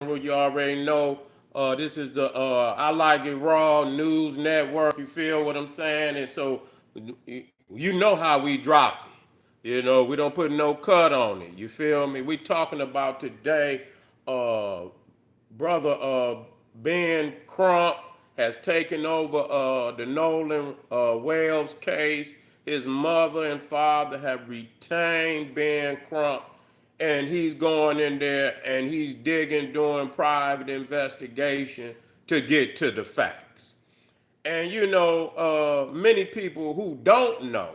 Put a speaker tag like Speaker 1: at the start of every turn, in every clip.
Speaker 1: General. You already know this is the I Like It Raw News Network. You feel what I'm saying? And so you know how we drop it. You know, we don't put no cut on it. You feel me? We talking about today, uh, brother Ben Crump has taken over the Nolan Wells case. His mother and father have retained Ben Crump, and he's going in there and he's digging, doing private investigation to get to the facts. And you know, many people who don't know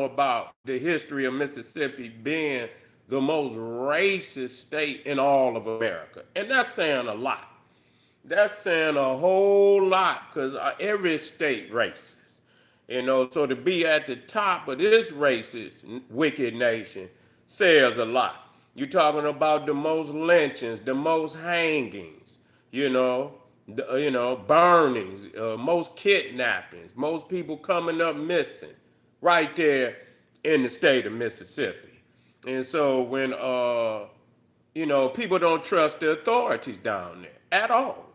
Speaker 1: about the history of Mississippi being the most racist state in all of America. And that's saying a lot. That's saying a whole lot because every state racist. You know, so to be at the top of this racist, wicked nation says a lot. You're talking about the most lynchings, the most hangings, you know, burnings, most kidnappings, most people coming up missing, right there in the state of Mississippi. And so when people don't trust the authorities down there at all.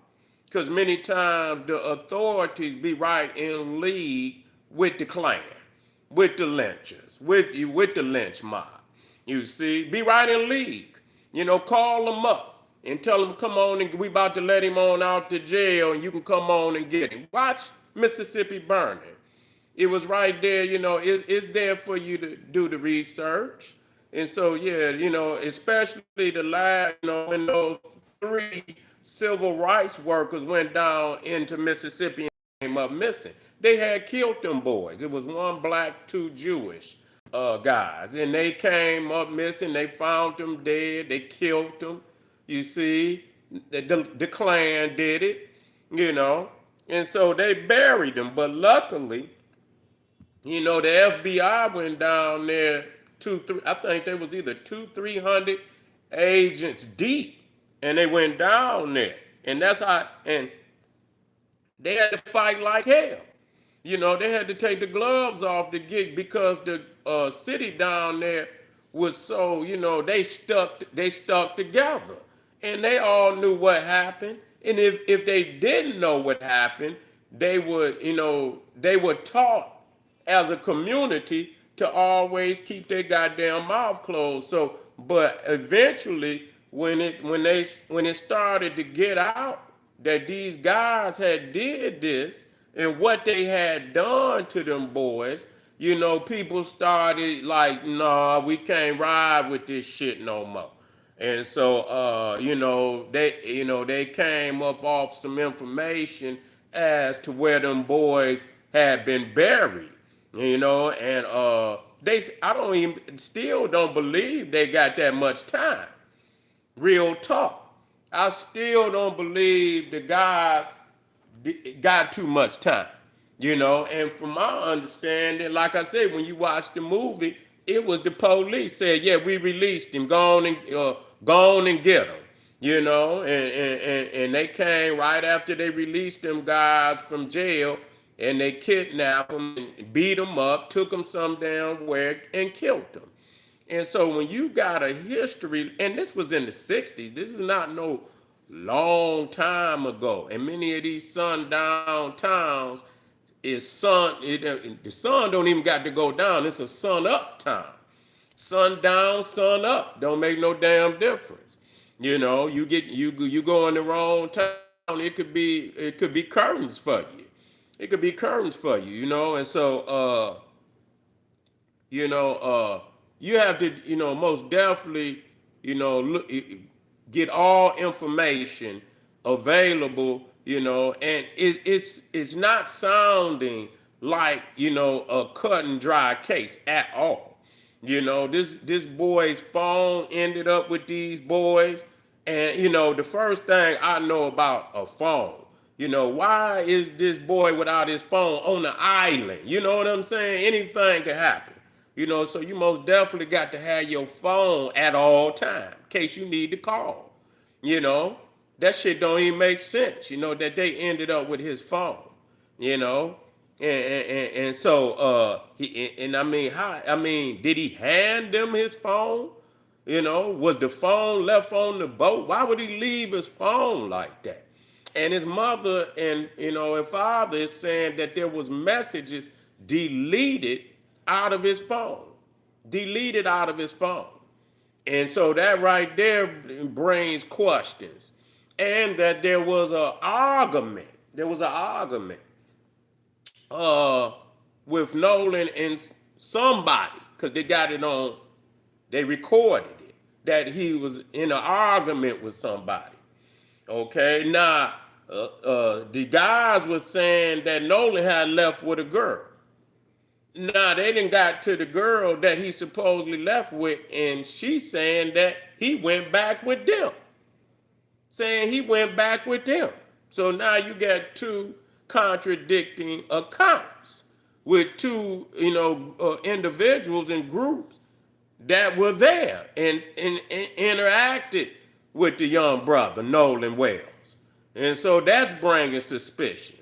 Speaker 1: Because many times the authorities be right in league with the Klan, with the lynchers, with the lynch mob. You see, be right in league. You know, call them up and tell them, come on, and we about to let him on out to jail, and you can come on and get him. Watch Mississippi burning. It was right there, you know, it's there for you to do the research. And so, yeah, you know, especially the last, you know, when those three civil rights workers went down into Mississippi and came up missing. They had killed them boys. It was one black, two Jewish guys. And they came up missing. They found them dead. They killed them. You see, the Klan did it, you know. And so they buried them. But luckily, you know, the FBI went down there two, three. I think there was either 300 agents deep, and they went down there, and that's how. And they had to fight like hell. You know, they had to take the gloves off to get because the city down there was so. You know, they stuck together, and they all knew what happened. And if they didn't know what happened, they were taught as a community to always keep their goddamn mouth closed. So, but eventually, when it started to get out that these guys had did this and what they had done to them boys, you know, people started like, nah, we can't ride with this shit no more. And so, they came up off some information as to where them boys had been buried, you know, and I don't even, still don't believe they got that much time. Real talk. I still don't believe the guy got too much time, you know. And from my understanding, like I said, when you watch the movie, it was the police said, "Yeah, we released him. Go on and get him." You know, and they came right after they released them guys from jail, and they kidnapped them and beat them up, took them some damn where, and killed them. And so when you got a history, and this was in the 60s, this is not no long time ago. And many of these sundown towns the sun don't even got to go down. It's a sun up town. Sun down, sun up. Don't make no damn difference. You know, you go in the wrong town, it could be curtains for you. It could be curtains for you, you know, and so you know, you have to, you know, most definitely, you know, get all information available, you know, and it's not sounding like, you know, a cut and dry case at all. You know, this boy's phone ended up with these boys, and you know, the first thing I know about a phone, you know, why is this boy without his phone on the island? You know what I'm saying? Anything can happen. You know, so you most definitely got to have your phone at all time in case you need to call. You know, that shit don't even make sense. You know that they ended up with his phone. You know, and so I mean, how? I mean, did he hand them his phone? Was the phone left on the boat? Why would he leave his phone like that? And his mother and father is saying that there was messages deleted out of his phone. Deleted out of his phone. And so that right there brings questions. And that there was an argument. There was an argument uh, with Nolan and somebody, because they got it on, they recorded it, that he was in an argument with somebody. Okay, now the guys were saying that Nolan had left with a girl. Now they didn't got to the girl that he supposedly left with, and she's saying that he went back with them. Saying he went back with them. So now you got two contradicting accounts with two, individuals and groups that were there and interacted with the young brother, Nolan Wells. And so that's bringing suspicion,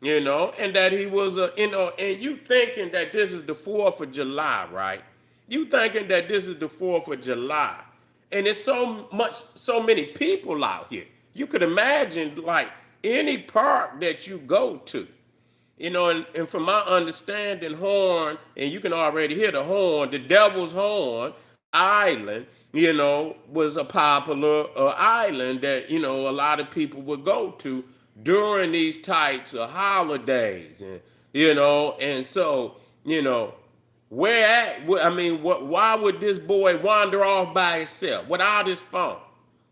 Speaker 1: and that he was and you thinking that this is the 4th of July, right? You thinking that this is the 4th of July. And it's so many people out here. You could imagine like any park that you go to, and from my understanding, Horn, and you can already hear the horn, the Devil's Horn Island, was a popular island that, a lot of people would go to during these types of holidays. And so, where at, I mean, why would this boy wander off by himself without his phone?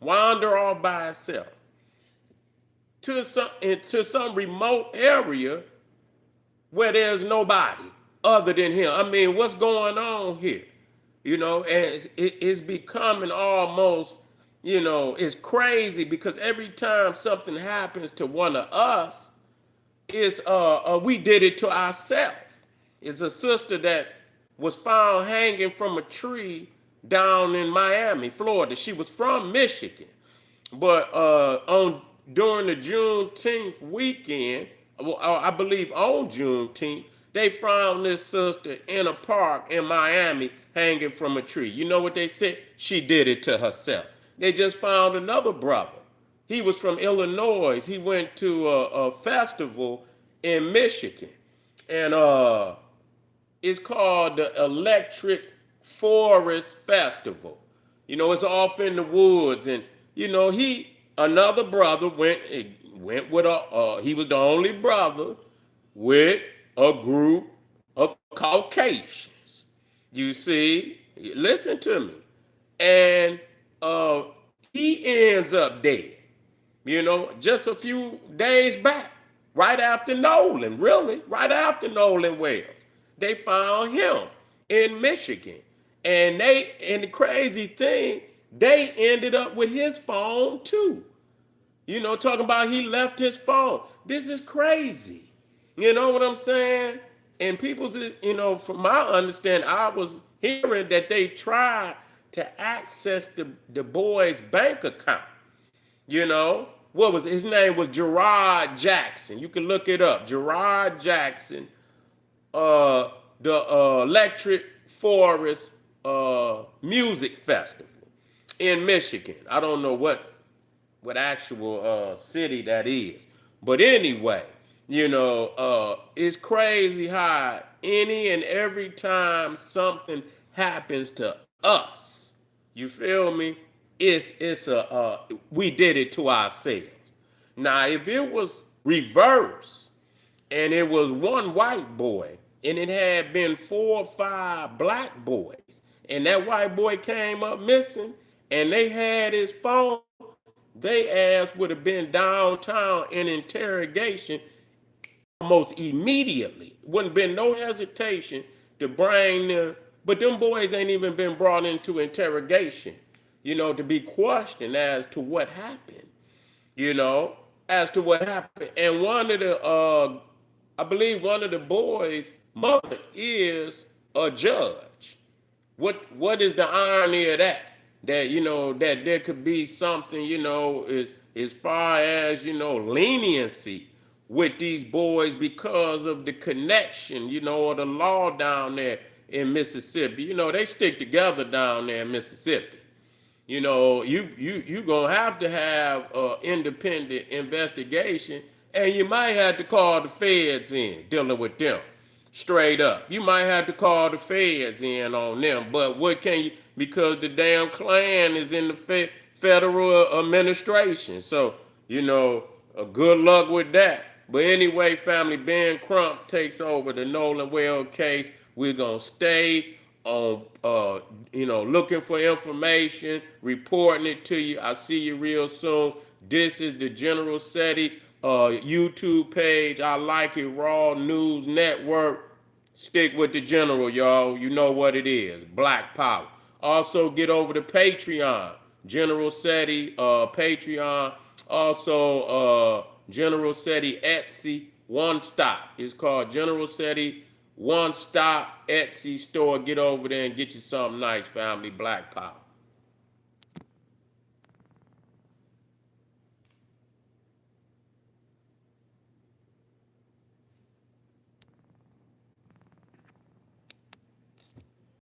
Speaker 1: Wander off by himself to some remote area where there's nobody other than him. I mean, what's going on here? And it's becoming almost, it's crazy because every time something happens to one of us, it's we did it to ourselves. It's a sister that was found hanging from a tree down in Miami, Florida. She was from Michigan, but on during the Juneteenth weekend, I believe on Juneteenth, they found this sister in a park in Miami hanging from a tree. You know what they said? She did it to herself. They just found another brother. He was from Illinois. He went to a festival in Michigan, and it's called the Electric Forest Festival. It's off in the woods, and another brother went with he was the only brother with a group of Caucasians. You see, listen to me, and he ends up dead. Just a few days back, right after Nolan, really, right after Nolan Wells, they found him in Michigan. And the crazy thing, they ended up with his phone too. Talking about he left his phone. This is crazy. You know what I'm saying? And people's, from my understanding, I was hearing that they tried to access the boy's bank account. What was his name? Was Gerard Jackson. You can look it up. Gerard Jackson, the Electric Forest Music Festival in Michigan. I don't know what actual city that is, but anyway, it's crazy how any and every time something happens to us, you feel me? It's we did it to ourselves. Now, if it was reverse and it was one white boy and it had been 4 or 5 black boys and that white boy came up missing and they had his phone, they ass would have been downtown in interrogation almost immediately. Wouldn't been no hesitation to bring them, but them boys ain't even been brought into interrogation, to be questioned as to what happened, as to what happened. And one of the, I believe one of the boys' mother is a judge. What is the irony of that? That that there could be something as far as leniency with these boys because of the connection or the law down there in Mississippi. They stick together down there in Mississippi. you gonna have to have independent investigation, and you might have to call the feds in dealing with them. Straight up, you might have to call the feds in on them. But what can you? Because the damn Klan is in the federal administration. So good luck with that. But anyway, family, Ben Crump takes over the Nolan Well case. We're gonna stay on, looking for information, reporting it to you. I'll see you real soon. This is the General SETI YouTube page. I Like It Raw News Network. Stick with the general, y'all. You know what it is. Black power. Also, get over to Patreon. General SETI, Patreon. Also, General SETI Etsy. One Stop. It's called General SETI One Stop Etsy store. Get over there and get you something nice, family. Black power.